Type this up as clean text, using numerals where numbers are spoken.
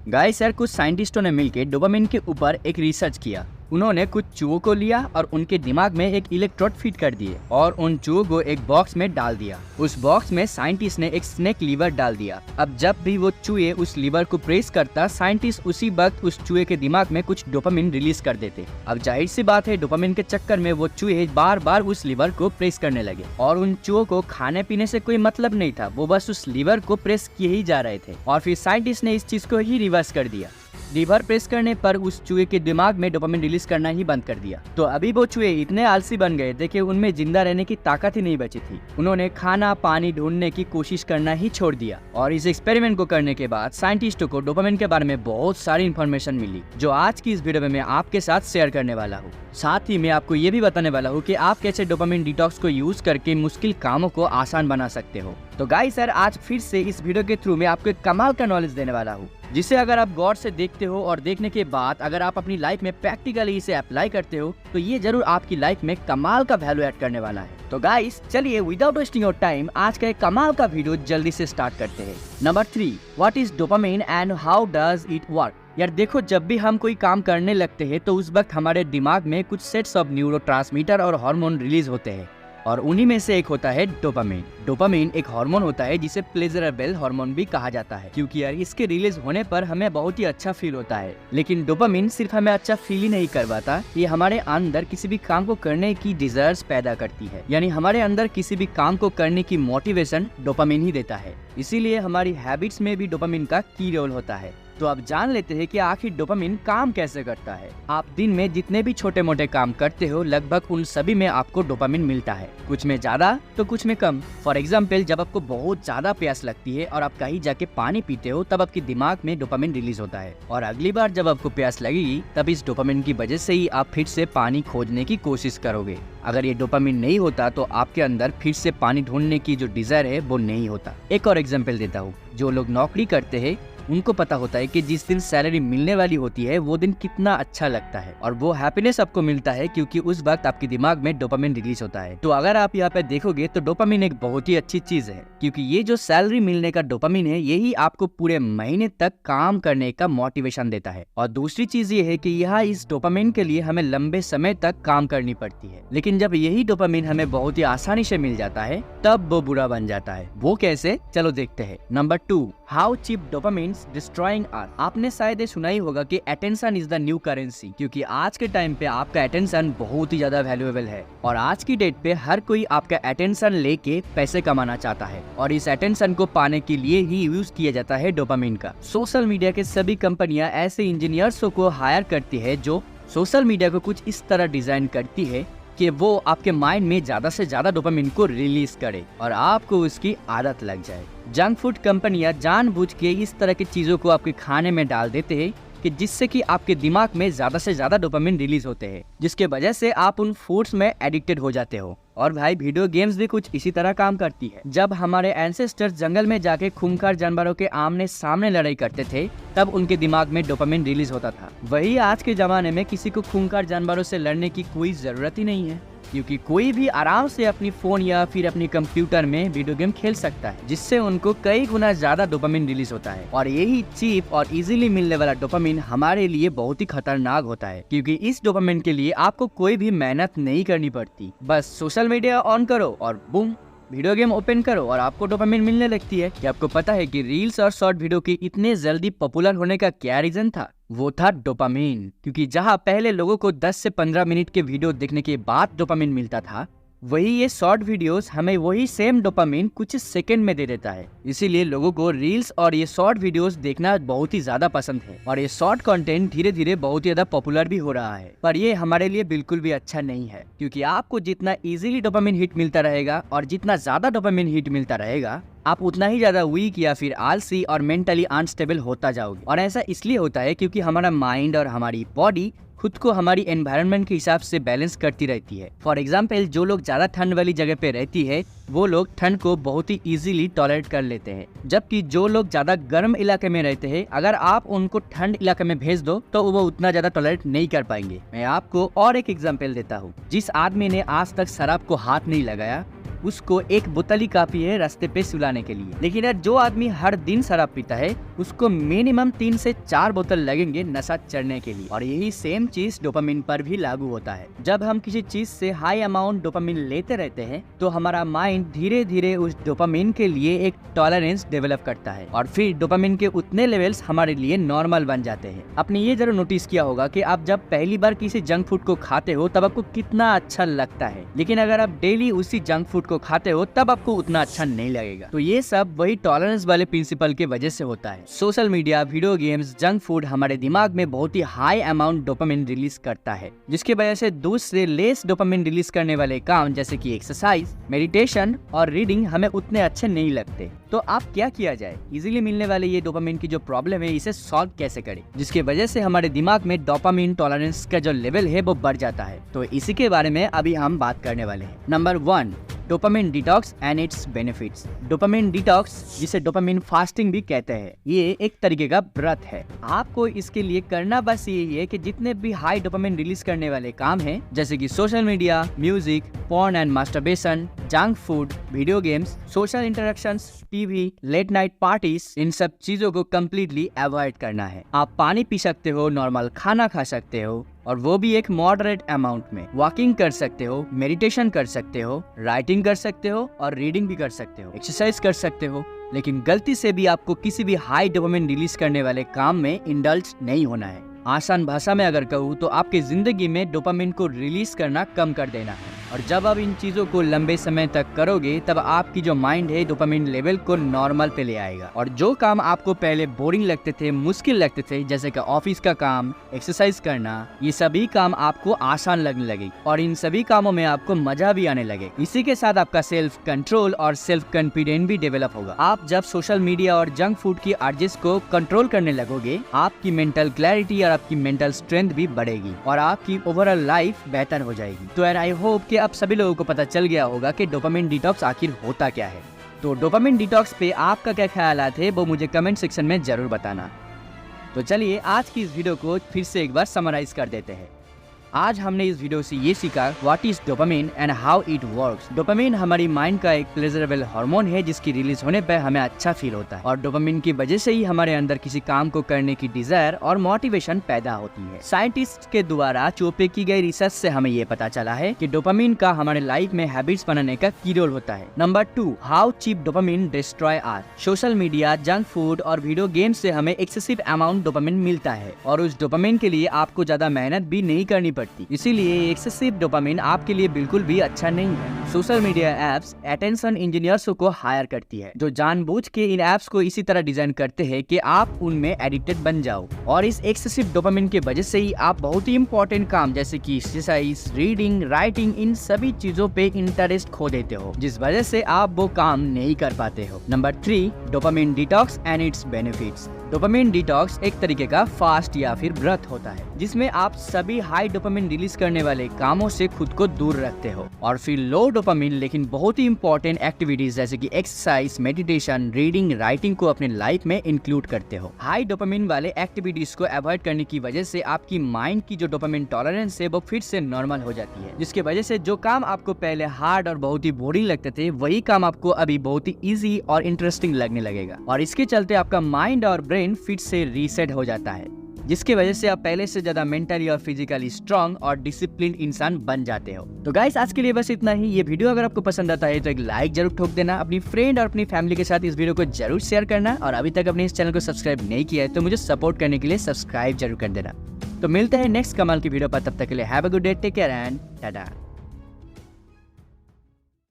Guys यार, कुछ साइंटिस्टों ने मिलकर डोपामिन के ऊपर एक रिसर्च किया। उन्होंने कुछ चूहों को लिया और उनके दिमाग में एक इलेक्ट्रोड फिट कर दिए और उन चूहों को एक बॉक्स में डाल दिया। उस बॉक्स में साइंटिस्ट ने एक स्नेक लीवर डाल दिया। अब जब भी वो चूहे उस लीवर को प्रेस करता, साइंटिस्ट उसी वक्त उस चूहे के दिमाग में कुछ डोपामिन रिलीज कर देते। अब जाहिर सी बात है, डोपामिन के चक्कर में वो चूहे बार बार उस लीवर को प्रेस करने लगे और उन चूहों को खाने पीने से कोई मतलब नहीं था, वो बस उस लीवर को प्रेस किए ही जा रहे थे। और फिर साइंटिस्ट ने इस चीज को ही रिवर्स कर दिया। लीवर प्रेस करने पर उस चूहे के दिमाग में डोपामिन रिलीज करना ही बंद कर दिया। तो अभी वो चूहे इतने आलसी बन गए थे कि उनमें जिंदा रहने की ताकत ही नहीं बची थी। उन्होंने खाना पानी ढूंढने की कोशिश करना ही छोड़ दिया। और इस एक्सपेरिमेंट को करने के बाद साइंटिस्टों को डोपामिन के बारे में बहुत सारी इन्फॉर्मेशन मिली, जो आज की इस वीडियो में मैं आपके साथ शेयर करने वाला हूँ। साथ ही मैं आपको ये भी बताने वाला हूँ कि आप कैसे डोपामिन डिटॉक्स को यूज करके मुश्किल कामों को आसान बना सकते हो। तो गाइस यार, आज फिर से इस वीडियो के थ्रू मैं आपको एक कमाल का नॉलेज देने वाला हूँ, जिसे अगर आप गौर से देखते हो और देखने के बाद अगर आप अपनी लाइफ में प्रैक्टिकली इसे अप्लाई करते हो तो ये जरूर आपकी लाइफ में कमाल का वैल्यू ऐड करने वाला है। तो गाइस चलिए विदाउट वेस्टिंग योर टाइम आज का एक कमाल का वीडियो जल्दी से स्टार्ट करते हैं। Number 3, what is dopamine and how does it work. यार देखो, जब भी हम कोई काम करने लगते हैं तो उस वक्त हमारे दिमाग में कुछ सेट्स ऑफ न्यूरोट्रांसमीटर और हार्मोन रिलीज होते हैं और उन्हीं में से एक होता है डोपामिन। डोपामिन एक हार्मोन होता है जिसे प्लेजरेबल हार्मोन भी कहा जाता है, क्योंकि यार इसके रिलीज होने पर हमें बहुत ही अच्छा फील होता है। लेकिन डोपामिन सिर्फ हमें अच्छा फील ही नहीं करवाता, ये हमारे अंदर किसी भी काम को करने की डिजायर्स पैदा करती है। यानी हमारे अंदर किसी भी काम को करने की मोटिवेशन डोपामिन ही देता है। इसीलिए हमारी हैबिट्स में भी डोपामिन का की रोल होता है। तो अब जान लेते हैं कि आखिर डोपामिन काम कैसे करता है। आप दिन में जितने भी छोटे मोटे काम करते हो, लगभग उन सभी में आपको डोपामिन मिलता है, कुछ में ज्यादा तो कुछ में कम। फॉर एग्जाम्पल, जब आपको बहुत ज्यादा प्यास लगती है और आप कहीं जाके पानी पीते हो, तब आपके दिमाग में डोपामिन रिलीज होता है और अगली बार जब आपको प्यास लगेगी तब इस डोपामिन की वजह से ही आप फिर से पानी खोजने की कोशिश करोगे। अगर ये डोपामिन नहीं होता तो आपके अंदर फिर से पानी ढूंढने की जो डिजायर है वो नहीं होता। एक और एग्जाम्पल देता हूँ, जो लोग नौकरी करते हैं उनको पता होता है कि जिस दिन सैलरी मिलने वाली होती है वो दिन कितना अच्छा लगता है और वो हैप्पीनेस आपको मिलता है क्योंकि उस वक्त आपके दिमाग में डोपामिन रिलीज होता है। तो अगर आप यहाँ पे देखोगे तो डोपामिन एक बहुत ही अच्छी चीज है, क्योंकि ये जो सैलरी मिलने का डोपामिन है यही आपको पूरे महीने तक काम करने का मोटिवेशन देता है। और दूसरी चीज ये है कि यहाँ इस डोपामिन के लिए हमें लंबे समय तक काम करनी पड़ती है, लेकिन जब यही डोपामिन हमें बहुत ही आसानी से मिल जाता है तब वो बुरा बन जाता है। वो कैसे, चलो देखते हैं। Number 2, how cheap dopamine destroying are. आपने शायद ये सुना ही होगा कि attention is the new currency, क्योंकि आज के टाइम पे आपका अटेंशन बहुत ही ज्यादा वैल्यूएबल है और आज की डेट पे हर कोई आपका अटेंशन लेके पैसे कमाना चाहता है और इस अटेंशन को पाने के लिए ही यूज किया जाता है डोपामिन का। सोशल मीडिया के सभी कंपनियां ऐसे इंजीनियर्सों को हायर करती है जो सोशल मीडिया को कुछ इस तरह डिजाइन करती है कि वो आपके माइंड में ज्यादा से ज्यादा डोपामिन को रिलीज करे और आपको उसकी आदत लग जाए। जंक फूड कंपनियां जानबूझ के इस तरह की चीजों को आपके खाने में डाल देते हैं कि जिससे कि आपके दिमाग में ज्यादा से ज्यादा डोपामिन रिलीज होते हैं, जिसके वजह से आप उन फूड्स में एडिक्टेड हो जाते हो। और भाई वीडियो गेम्स भी कुछ इसी तरह काम करती है। जब हमारे एंसेस्टर्स जंगल में जाके खूंखार जानवरों के आमने सामने लड़ाई करते थे तब उनके दिमाग में डोपामिन रिलीज होता था। वही आज के जमाने में किसी को खूंखार जानवरों से लड़ने की कोई जरूरत ही नहीं है, क्योंकि कोई भी आराम से अपनी फोन या फिर अपनी कंप्यूटर में वीडियो गेम खेल सकता है, जिससे उनको कई गुना ज्यादा डोपामिन रिलीज होता है। और यही चीप और इजीली मिलने वाला डोपामिन हमारे लिए बहुत ही खतरनाक होता है, क्योंकि इस डोपामिन के लिए आपको कोई भी मेहनत नहीं करनी पड़ती। बस सोशल मीडिया ऑन करो और बूम, वीडियो गेम ओपन करो और आपको डोपामिन मिलने लगती है। क्या आपको पता है कि रील्स और शॉर्ट वीडियो के इतने जल्दी पॉपुलर होने का क्या रीजन था? वो था डोपामिन। क्योंकि जहां पहले लोगों को 10 से 15 मिनट के वीडियो देखने के बाद डोपामिन मिलता था, वही ये शॉर्ट वीडियोस हमें वही सेम डोपामिन कुछ सेकंड में दे देता है। इसीलिए लोगों को रील्स और ये शॉर्ट वीडियोस देखना बहुत ही ज्यादा पसंद है और ये शॉर्ट कंटेंट धीरे धीरे बहुत ही ज्यादा पॉपुलर भी हो रहा है। पर ये हमारे लिए बिल्कुल भी अच्छा नहीं है, क्योंकि आपको जितना इजीली डोपामिन हिट मिलता रहेगा और जितना ज्यादा डोपामिन हिट मिलता रहेगा, आप उतना ही ज्यादा वीक या फिर आलसी और मेंटली अनस्टेबल होता जाओगे। और ऐसा इसलिए होता है क्योंकि हमारा माइंड और हमारी बॉडी खुद को हमारी एनवायरनमेंट के हिसाब से बैलेंस करती रहती है। फॉर एग्जाम्पल, जो लोग ज्यादा ठंड वाली जगह पे रहती है वो लोग ठंड को बहुत ही इजीली टॉलरेट कर लेते हैं, जबकि जो लोग ज्यादा गर्म इलाके में रहते हैं अगर आप उनको ठंड इलाके में भेज दो तो वो उतना ज्यादा टॉलरेट नहीं कर पाएंगे। मैं आपको और एक एग्जाम्पल देता हूँ। जिस आदमी ने आज तक शराब को हाथ नहीं लगाया उसको एक बोतल ही काफी है रास्ते पे सुलाने के लिए। लेकिन यार जो आदमी हर दिन शराब पीता है उसको मिनिमम 3 से 4 बोतल लगेंगे नशा चढ़ने के लिए। और यही सेम चीज डोपामिन पर भी लागू होता है। जब हम किसी चीज से हाई अमाउंट डोपामिन लेते रहते हैं तो हमारा माइंड धीरे धीरे उस डोपामिन के लिए एक टॉलरेंस डेवलप करता है और फिर डोपामिन के उतने लेवल्स हमारे लिए नॉर्मल बन जाते हैं। आपने ये जरूर नोटिस किया होगा कि आप जब पहली बार किसी जंक फूड को खाते हो तब आपको कितना अच्छा लगता है, लेकिन अगर आप डेली उसी जंक फूड को खाते हो तब आपको उतना अच्छा नहीं लगेगा। तो ये सब वही टॉलरेंस वाले प्रिंसिपल के वजह से होता है। Social media, video games, junk food हमारे दिमाग में बहुत ही हाई अमाउंट डोपामिन रिलीज करता है, जिसकी वजह से दूसरे लेस डोपामिन रिलीज करने वाले काम जैसे कि एक्सरसाइज, मेडिटेशन और रीडिंग हमें उतने अच्छे नहीं लगते। तो आप क्या किया जाए, इजीली मिलने वाले ये डोपामिन की जो प्रॉब्लम है इसे सॉल्व कैसे करें, जिसकी वजह से हमारे दिमाग में डोपामिन टॉलरेंस का जो लेवल है वो बढ़ जाता है। तो इसी के बारे में अभी हम बात करने वाले हैं। Number 1, dopamine detox and it's benefits. Dopamine detox, जिसे डोपामिन फास्टिंग भी कहते हैं, ये एक तरीके का व्रत है। आपको इसके लिए करना बस यही है कि जितने भी हाई डोपामिन रिलीज करने वाले काम हैं जैसे कि social media, music, porn and masturbation, junk food, video games, social interactions, TV, late night parties, इन सब चीजों को कम्प्लीटली अवॉइड करना है। आप पानी पी सकते हो, नॉर्मल खाना खा सकते हो और वो भी एक मॉडरेट अमाउंट में, वॉकिंग कर सकते हो, मेडिटेशन कर सकते हो, राइटिंग कर सकते हो और रीडिंग भी कर सकते हो, एक्सरसाइज कर सकते हो। लेकिन गलती से भी आपको किसी भी हाई डोपामिन रिलीज करने वाले काम में इंडल्ज नहीं होना है। आसान भाषा में अगर कहूँ तो आपकी जिंदगी में डोपामिन को रिलीज करना कम कर देना है। और जब आप इन चीजों को लंबे समय तक करोगे तब आपकी जो माइंड है डोपामिन लेवल को नॉर्मल पे ले आएगा। और जो काम आपको पहले बोरिंग लगते थे, मुश्किल लगते थे, जैसे कि ऑफिस का काम, एक्सरसाइज करना, ये सभी काम आपको आसान लगने लगे और इन सभी कामों में आपको मजा भी आने लगे। इसी के साथ आपका सेल्फ कंट्रोल और सेल्फ कॉन्फिडेंस भी डेवलप होगा। आप जब सोशल मीडिया और जंक फूड की अर्जेस को कंट्रोल करने लगोगे, आपकी मेंटल क्लैरिटी और आपकी मेंटल स्ट्रेंथ भी बढ़ेगी और आपकी ओवरऑल लाइफ बेहतर हो जाएगी। तो यार आई होप कि अब सभी लोगों को पता चल गया होगा कि डोपामिन डिटॉक्स आखिर होता क्या है। तो डोपामिन डिटॉक्स पे आपका क्या ख्यालात है वो मुझे कमेंट सेक्शन में जरूर बताना। तो चलिए आज की इस वीडियो को फिर से एक बार समराइज कर देते हैं। आज हमने इस वीडियो से ये सीखा what is dopamine and how it works. Dopamine हमारी माइंड का एक प्लेजरेबल हार्मोन है जिसकी रिलीज होने पर हमें अच्छा फील होता है और डोपामिन की वजह से ही हमारे अंदर किसी काम को करने की डिजायर और मोटिवेशन पैदा होती है। साइंटिस्ट के द्वारा चोपे की गई रिसर्च से हमें ये पता चला है कि डोपामिन का हमारे लाइफ में हैबिट्स बनाने का की रोल होता है। Number 2, how cheap dopamine destroy our. Social media, junk food और वीडियो गेम से हमें एक्सेसिव अमाउंट डोपामिन मिलता है और उस डोपामिन के लिए आपको ज्यादा मेहनत भी नहीं करनी पड़ती। इसीलिए एक्सेसिव डोपामिन आपके लिए बिल्कुल भी अच्छा नहीं है। Social media apps attention engineers को हायर करती है जो जानबूझ के इन एप्स को इसी तरह डिजाइन करते हैं कि आप उनमें एडिक्टेड बन जाओ और इस एक्सेसिव डोपामिन की वजह से ही आप बहुत ही इंपॉर्टेंट काम जैसे कि एक्सरसाइज, रीडिंग, राइटिंग, इन सभी चीजों पे इंटरेस्ट खो देते हो, जिस वजह से आप वो काम नहीं कर पाते हो। Number 3, dopamine detox and it's benefits. Dopamine detox एक तरीके का फास्ट या फिर व्रत होता है जिसमें आप सभी हाई डोपामिन रिलीज करने वाले कामों से खुद को दूर रखते हो और फिर लो डोपामिन लेकिन बहुत ही इंपॉर्टेंट एक्टिविटीज जैसे कि एक्सरसाइज, मेडिटेशन, रीडिंग, राइटिंग को अपने लाइफ में इंक्लूड करते हो। हाई डोपामिन वाले एक्टिविटीज को अवॉइड करने की वजह से आपकी माइंड की जो डोपामिन टॉलरेंस है वो फिर से नॉर्मल हो जाती है, जिसकी वजह से जो काम आपको पहले हार्ड और बहुत ही बोरिंग लगते थे वही काम आपको अभी बहुत ही ईजी और इंटरेस्टिंग लगने लगेगा और इसके चलते आपका माइंड और ब्रेन फिर से रीसेट हो जाता है, जिसकी वजह से आप पहले से ज्यादा मेंटली और फिजिकली स्ट्रांग और डिसिप्लिन इंसान बन जाते हो। तो गाइस आज के लिए बस इतना ही। ये वीडियो अगर आपको पसंद आता है तो एक लाइक जरूर ठोक देना, अपनी फ्रेंड और अपनी फैमिली के साथ इस वीडियो को जरूर शेयर करना और अभी तक अपने इस चैनल को सब्सक्राइब नहीं किया है तो मुझे सपोर्ट करने के लिए सब्सक्राइब जरूर कर देना। तो मिलते हैं नेक्स्ट कमाल की वीडियो पर, तब तक के लिए have a good day, take care and Tata.